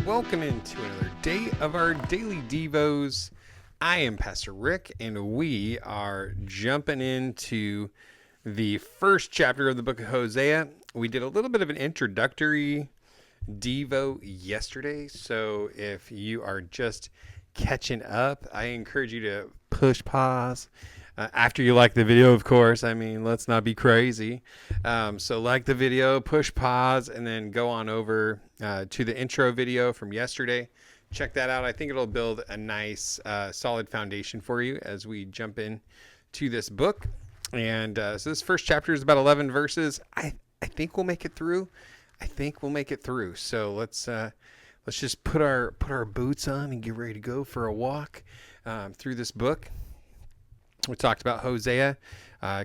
welcome into another day of our daily Devos. I am Pastor Rick, and we are jumping into the first chapter of the book of Hosea. We did a little bit of an introductory Devo yesterday, so if you are just catching up, I encourage you to push pause. After you like the video, of course. I mean, let's not be crazy. So like the video, push pause, and then go on over to the intro video from yesterday. Check that out. I think it'll build a nice, solid foundation for you as we jump in to this book. And so this first chapter is about 11 verses. I think we'll make it through. So let's just put our boots on and get ready to go for a walk through this book. We talked about Hosea,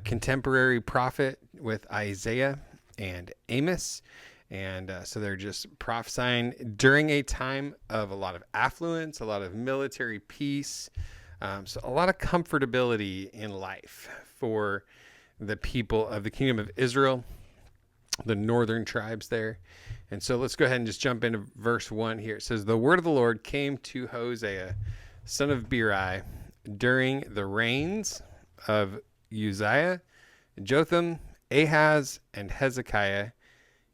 contemporary prophet with Isaiah and Amos. And so they're just prophesying during a time of a lot of affluence, a lot of military peace, so a lot of comfortability in life for the people of the kingdom of Israel, the northern tribes there. And so let's go ahead and just jump into verse 1 here. It says, "The word of the Lord came to Hosea, son of Beeri, during the reigns of Uzziah, Jotham, Ahaz, and Hezekiah,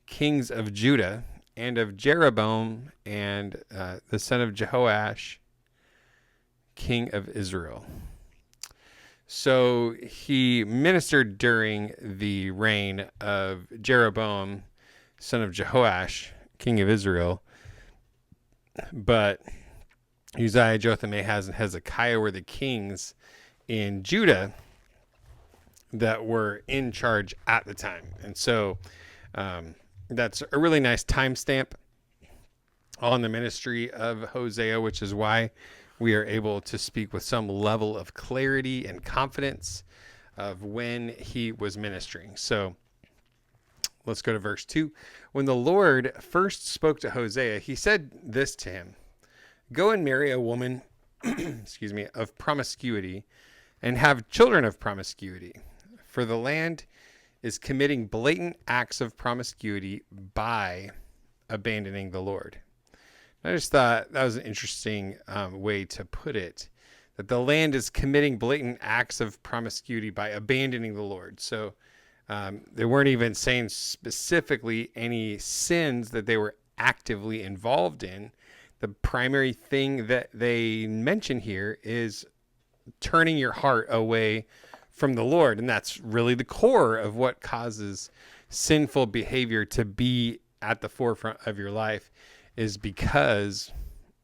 kings of Judah, and of Jeroboam, and the son of Jehoash, king of Israel." So he ministered during the reign of Jeroboam, son of Jehoash, king of Israel, but Uzziah, Jotham, Ahaz, and Hezekiah were the kings in Judah that were in charge at the time. And so that's a really nice timestamp on the ministry of Hosea, which is why we are able to speak with some level of clarity and confidence of when he was ministering. So let's go to verse 2. "When the Lord first spoke to Hosea, he said this to him: Go and marry a woman of promiscuity and have children of promiscuity, for the land is committing blatant acts of promiscuity by abandoning the Lord." I just thought that was an interesting way to put it, that the land is committing blatant acts of promiscuity by abandoning the Lord. So they weren't even saying specifically any sins that they were actively involved in. The primary thing that they mention here is turning your heart away from the Lord. And that's really the core of what causes sinful behavior to be at the forefront of your life, is because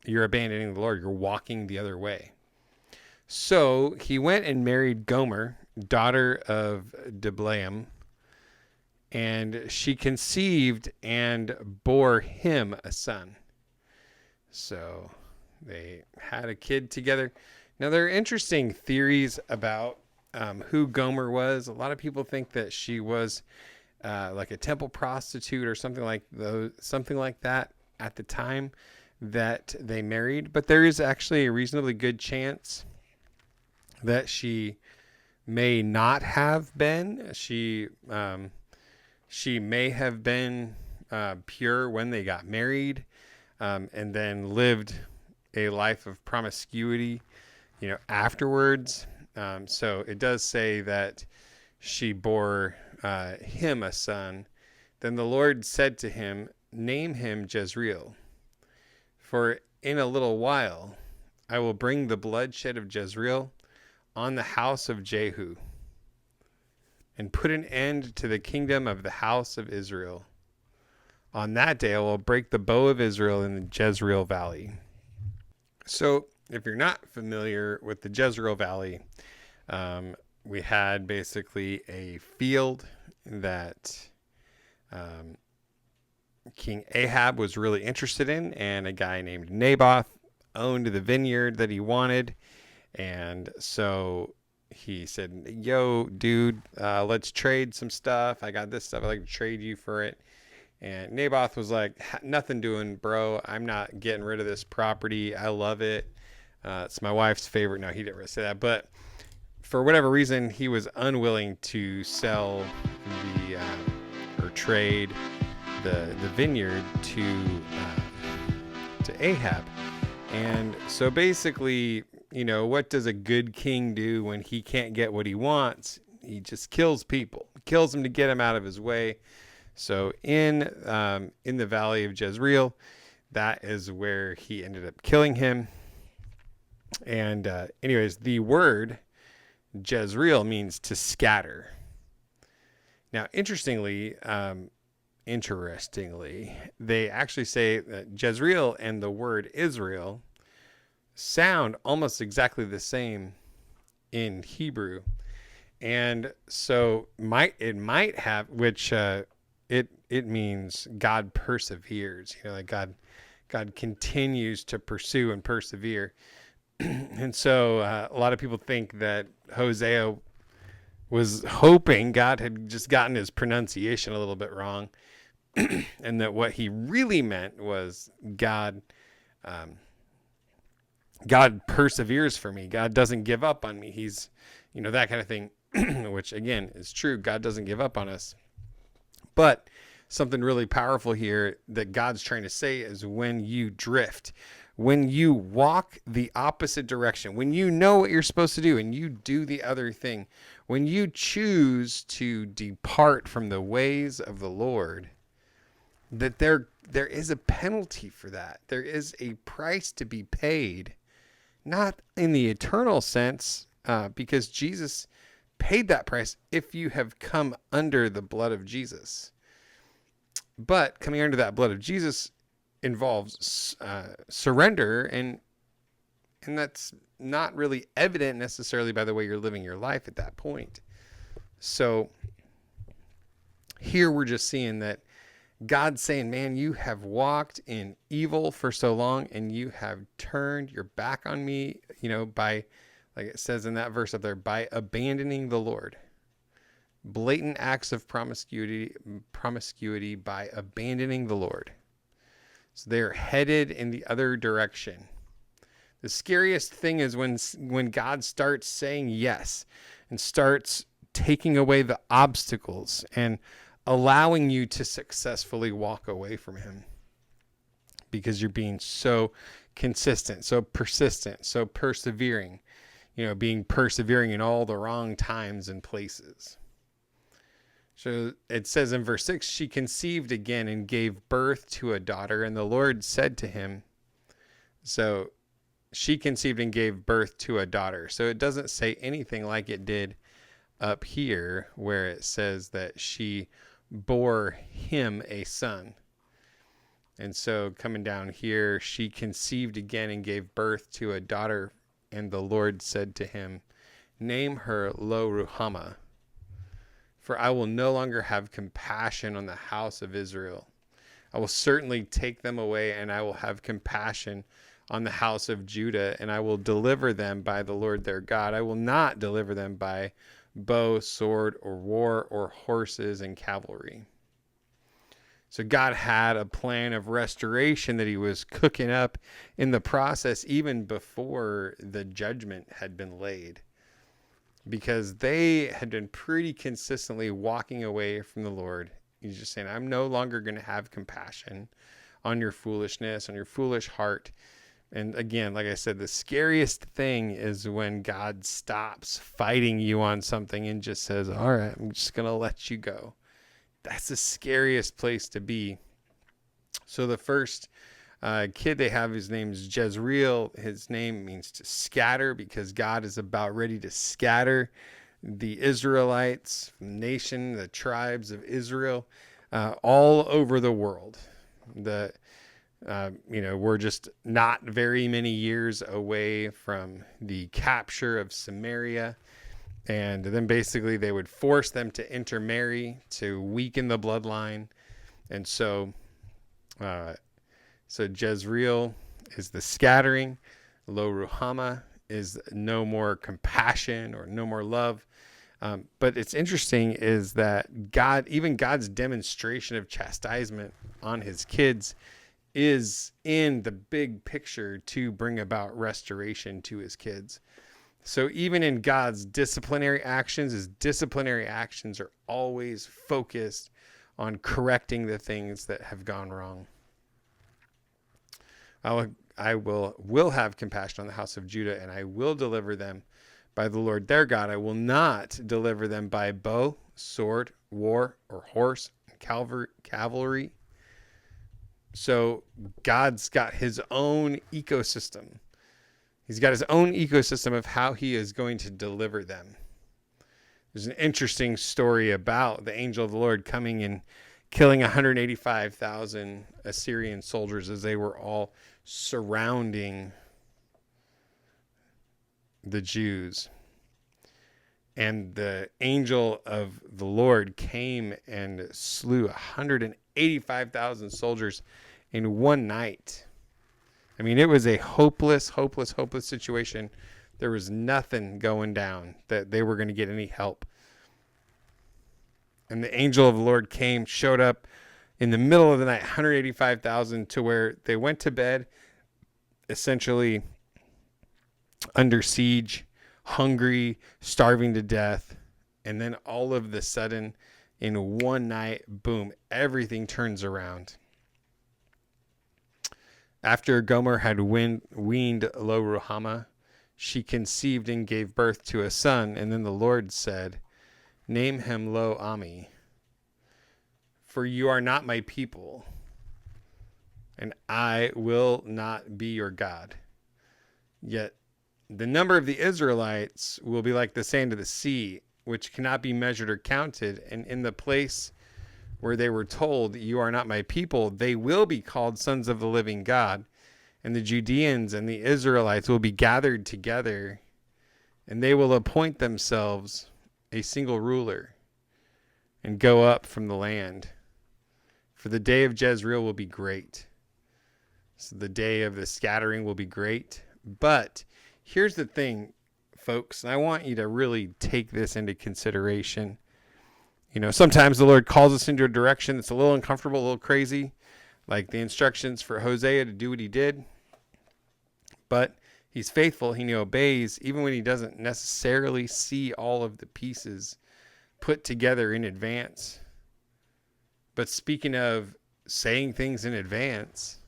you're abandoning the Lord. You're walking the other way. So he went and married Gomer, daughter of Diblaim, and she conceived and bore him a son. So they had a kid together. Now, there are interesting theories about who Gomer was. A lot of people think that she was like a temple prostitute or something like that at the time that they married. But there is actually a reasonably good chance that she may not have been. She may have been pure when they got married. And then lived a life of promiscuity, afterwards. So it does say that she bore him a son. Then the Lord said to him, "Name him Jezreel, for in a little while I will bring the bloodshed of Jezreel on the house of Jehu, and put an end to the kingdom of the house of Israel. On that day, I will break the bow of Israel in the Jezreel Valley." So if you're not familiar with the Jezreel Valley, we had basically a field that King Ahab was really interested in, and a guy named Naboth owned the vineyard that he wanted. And so he said, "Yo, dude, let's trade some stuff. I got this stuff. I'd like to trade you for it." And Naboth was like, "Nothing doing, bro. I'm not getting rid of this property. I love it. It's my wife's favorite." No, he didn't really say that. But for whatever reason, he was unwilling to sell or trade the vineyard to to Ahab. And so basically, what does a good king do when he can't get what he wants? He just kills people, kills them to get him out of his way. So in the valley of Jezreel, that is where he ended up killing him. And anyways, the word Jezreel means to scatter. Now, interestingly, they actually say that Jezreel and the word Israel sound almost exactly the same in Hebrew. And so it might have, which it means God perseveres, like God continues to pursue and persevere. And so a lot of people think that Hosea was hoping God had just gotten his pronunciation a little bit wrong, and that what he really meant was God perseveres for me. God doesn't give up on me. He's, that kind of thing, which again is true. God doesn't give up on us. But something really powerful here that God's trying to say is when you drift, when you walk the opposite direction, when you know what you're supposed to do and you do the other thing, when you choose to depart from the ways of the Lord, that there is a penalty for that. There is a price to be paid, not in the eternal sense, because Jesus paid that price if you have come under the blood of Jesus. But coming under that blood of Jesus involves surrender, and that's not really evident necessarily by the way you're living your life at that point. So here we're just seeing that God's saying, man, you have walked in evil for so long and you have turned your back on me, by, like it says in that verse up there, by abandoning the Lord. Blatant acts of promiscuity by abandoning the Lord. So they're headed in the other direction. The scariest thing is when God starts saying yes and starts taking away the obstacles and allowing you to successfully walk away from him, because you're being so consistent, so persistent, so persevering, being persevering in all the wrong times and places. So it says in verse 6, she conceived again and gave birth to a daughter, and the Lord said to him, so she conceived and gave birth to a daughter. So it doesn't say anything like it did up here where it says that she bore him a son. And so coming down here, she conceived again and gave birth to a daughter, and the Lord said to him, name her Lo Ruhamah, for I will no longer have compassion on the house of Israel. I will certainly take them away, and I will have compassion on the house of Judah, and I will deliver them by the Lord their God. I will not deliver them by bow, sword, or war, or horses and cavalry. So God had a plan of restoration that he was cooking up in the process, even before the judgment had been laid, because they had been pretty consistently walking away from the Lord. He's just saying, I'm no longer going to have compassion on your foolishness, on your foolish heart. And again, like I said, the scariest thing is when God stops fighting you on something and just says, all right, I'm just going to let you go. That's the scariest place to be. So the first kid they have, his name's Jezreel. His name means to scatter, because God is about ready to scatter the Israelites, the tribes of Israel, all over the world. We're just not very many years away from the capture of Samaria. And then basically they would force them to intermarry to weaken the bloodline. And so Jezreel is the scattering. Lo Ruhamah is no more compassion or no more love. But it's interesting is that God's demonstration of chastisement on his kids is in the big picture to bring about restoration to his kids. So even in God's disciplinary actions, his disciplinary actions are always focused on correcting the things that have gone wrong. I will have compassion on the house of Judah, and I will deliver them by the Lord their God. I will not deliver them by bow, sword, war, or horse, cavalry. So God's got his own ecosystem. He's got his own ecosystem of how he is going to deliver them. There's an interesting story about the angel of the Lord coming and killing 185,000 Assyrian soldiers as they were all surrounding the Jews. And the angel of the Lord came and slew 185,000 soldiers in one night. I mean, it was a hopeless situation. There was nothing going down that they were going to get any help. And the angel of the Lord came, showed up in the middle of the night, 185,000, to where they went to bed, essentially under siege, hungry, starving to death. And then all of the sudden, in one night, boom, everything turns around. After Gomer had weaned Lo-Ruhamah, she conceived and gave birth to a son. And then the Lord said, "Name him Lo-Ami, for you are not my people, and I will not be your God. Yet the number of the Israelites will be like the sand of the sea, which cannot be measured or counted. And in the place where they were told, 'You are not my people,' they will be called sons of the living God. And the Judeans and the Israelites will be gathered together, and they will appoint themselves a single ruler and go up from the land. For the day of Jezreel will be great." So the day of the scattering will be great. But here's the thing, folks, and I want you to really take this into consideration. You know, sometimes the Lord calls us into a direction that's a little uncomfortable, a little crazy, like the instructions for Hosea to do what he did. But he's faithful, he obeys, even when he doesn't necessarily see all of the pieces put together in advance. But speaking of saying things in advance,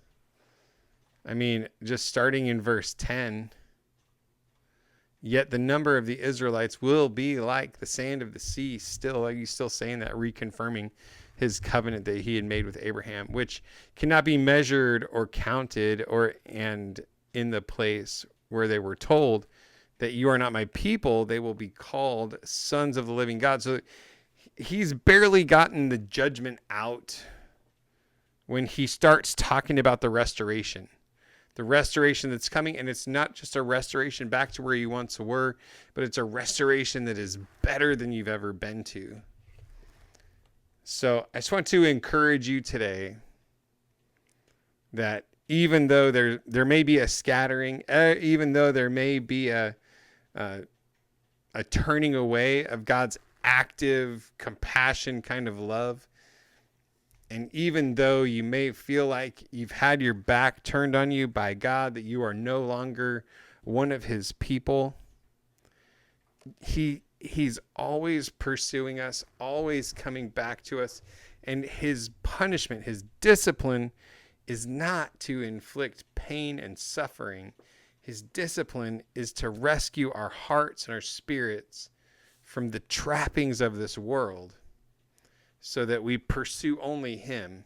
I mean, just starting in verse 10, yet the number of the Israelites will be like the sand of the sea. Still, he's still saying that, reconfirming his covenant that he had made with Abraham, which cannot be measured or counted, and in the place where they were told that you are not my people, they will be called sons of the living God. So he's barely gotten the judgment out when he starts talking about the restoration that's coming. And it's not just a restoration back to where you once were, but it's a restoration that is better than you've ever been to. So I just want to encourage you today that even though there may be a scattering, even though there may be a turning away of God's active compassion kind of love, and even though you may feel like you've had your back turned on you by God, that you are no longer one of his people, he's always pursuing us, always coming back to us. And his punishment, his discipline, is not to inflict pain and suffering. His discipline is to rescue our hearts and our spirits from the trappings of this world, so that we pursue only him.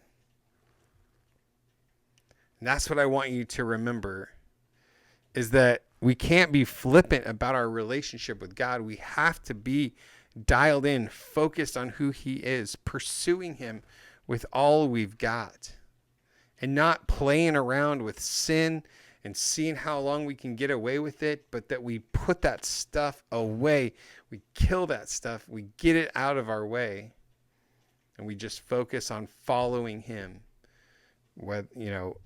And that's what I want you to remember, is that we can't be flippant about our relationship with God. We have to be dialed in, focused on who he is, pursuing him with all we've got, and not playing around with sin and seeing how long we can get away with it, but that we put that stuff away. We kill that stuff. We get it out of our way. And we just focus on following him.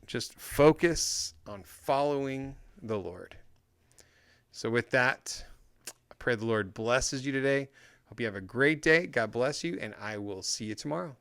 Just focus on following the Lord. So with that, I pray the Lord blesses you today. Hope you have a great day. God bless you, and I will see you tomorrow.